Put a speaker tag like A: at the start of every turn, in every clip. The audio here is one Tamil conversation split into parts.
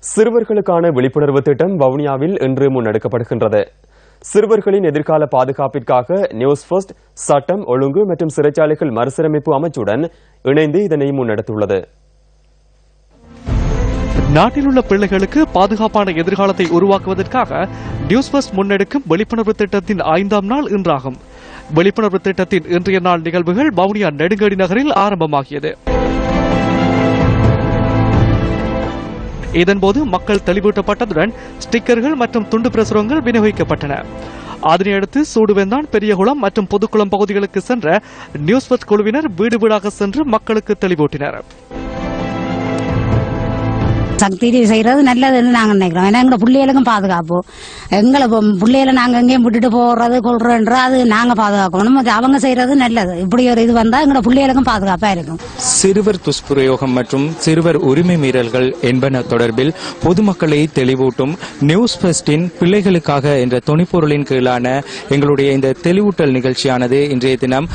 A: சிறுவர்களுக்கான விழிப்புணர்வு திட்டம் வவுனியாவில் இன்று முன்னெடுக்கப்படுகின்றது. சிறுவர்களின் எதிர்கால பாதுகாப்பிற்காக நியூஸ் ஃபர்ஸ்ட் சட்டம் ஒழுங்கு மற்றும் சிறைச்சாலைகள் மறுசீரமைப்பு அமைச்சுடன் இணைந்து இதனை முன்னெடுத்துள்ளது.
B: நாட்டில் உள்ள பிள்ளைகளுக்கு பாதுகாப்பான எதிர்காலத்தை உருவாக்குவதற்காக நியூஸ் ஃபர்ஸ்ட் முன்னெடுக்கும் விழிப்புணர்வு திட்டத்தின் 5ஆம் நாள் இன்றாகும். விழிப்புணர்வு திட்டத்தின் இன்றைய நாள் நிகழ்வுகள் வவுனியா நெடுங்கடி நகரில் ஆரம்பமாகியது. இதன்போது மக்கள் தெளிவூட்டப்பட்டதுடன் ஸ்டிக்கர்கள் மற்றும் துண்டு பிரசுரங்கள் விநியோகிக்கப்பட்டன. அதனையடுத்து சூடுவெந்தான், பெரியகுளம் மற்றும் பொதுக்குளம் பகுதிகளுக்கு சென்ற நியூஸ் ஃபர்ஸ்ட் குழுவினர் வீடு வீடாக சென்று மக்களுக்கு தெளிவூட்டினர்.
C: சக்தி செய்யறது நல்லதுன்னு நாங்க நினைக்கிறோம். ஏன்னா எங்க பிள்ளைகளுக்கும் பாதுகாப்பு. எங்களை பிள்ளைகளை நாங்க எங்கேயும் விட்டுட்டு போறது கொள்றோன்ற அது நாங்க பாதுகாக்கணும். அவங்க செய்யறது நல்லது. இப்படி ஒரு இது வந்தா எங்க பிள்ளைகளுக்கும் பாதுகாப்பா இருக்கும்.
D: சிறுவர் துஷ்பிரயோகம் மற்றும் சிறுவர் உரிமை மீறல்கள் என்பன தொடர்பில் பொதுமக்களை தெளிவூட்டும் நியூஸ் ஃபர்ஸ்டின் பிள்ளைகளுக்காக என்ற துணைப்பொருளின் கீழான எங்களுடைய இந்த தெளிவூட்டல் நிகழ்ச்சியானது இன்றைய தினம்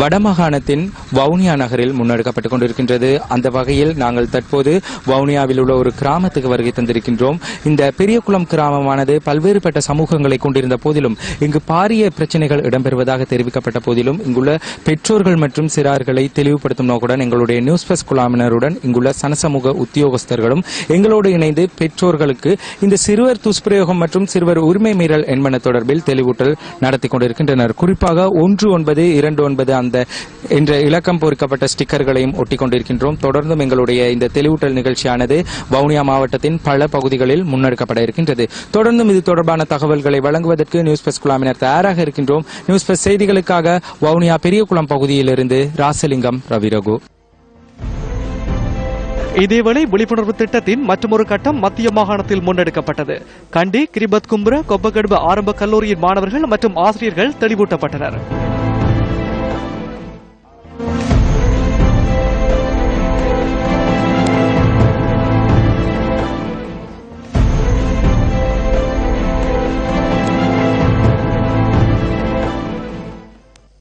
D: வடமாகாணத்தின் வவுனியா நகரில் முன்னெடுக்கப்பட்டுக் கொண்டிருக்கின்றது. அந்த வகையில் நாங்கள் தற்போது வவுனியாவில் உள்ள ஒரு கிராமத்துக்கு வருகை தந்திருக்கின்றோம். இந்த பெரியகுளம் கிராமமானது பல்வேறுபட்ட சமூகங்களை கொண்டிருந்த போதிலும் இங்கு பாரிய பிரச்சனைகள் இடம்பெறுவதாக தெரிவிக்கப்பட்ட போதிலும் இங்குள்ள பெற்றோர்கள் மற்றும் சிறார்களை தெளிவுபடுத்தும் நோக்குடன் எங்களுடைய நியூஸ் ஃபர்ஸ்ட் குழாமினருடன் இங்குள்ள சனசமூக உத்தியோகஸ்தர்களும் எங்களோடு இணைந்து பெற்றோர்களுக்கு இந்த சிறுவர் துஷ்பிரயோகம் மற்றும் சிறுவர் உரிமை மீறல் என்பன தொடர்பில் தெளிவூட்டல் நடத்தி கொண்டிருக்கின்றனர். குறிப்பாக 1929 அந்த என்ற இலக்கம் பொறிக்கப்பட்ட ஸ்டிக்கர்களையும் ஒட்டிக் கொண்டிருக்கின்றோம். தொடர்ந்தும் எங்களுடைய இந்த தெளிவூட்டல் நிகழ்ச்சியானது வவுனியா மாவட்டத்தின் பல பகுதிகளில் முன்னெடுக்கப்பட இருக்கின்றது. தொடர்ந்தும் இது தொடர்பான தகவல்களை வழங்குவதற்கு நியூஸ் ஃபர்ஸ்ட் குழாமினர் தயாராக இருக்கின்றோம். நியூஸ் ஃபர்ஸ்ட் செய்திகளுக்காக வவுனியா பெரியகுளம் பகுதியிலிருந்து ராசலிங்கம் ரவிரகு.
B: இதேவேளை விழிப்புணர்வு திட்டத்தின் மற்றொரு கட்டம் மத்திய மாகாணத்தில் முன்னெடுக்கப்பட்டது. கண்டி, கிரிபத் கும்புர, கொப்பகடுப ஆரம்ப கல்லூரியின் மாணவர்கள் மற்றும் ஆசிரியர்கள் தெளிவூட்டப்பட்டனர்.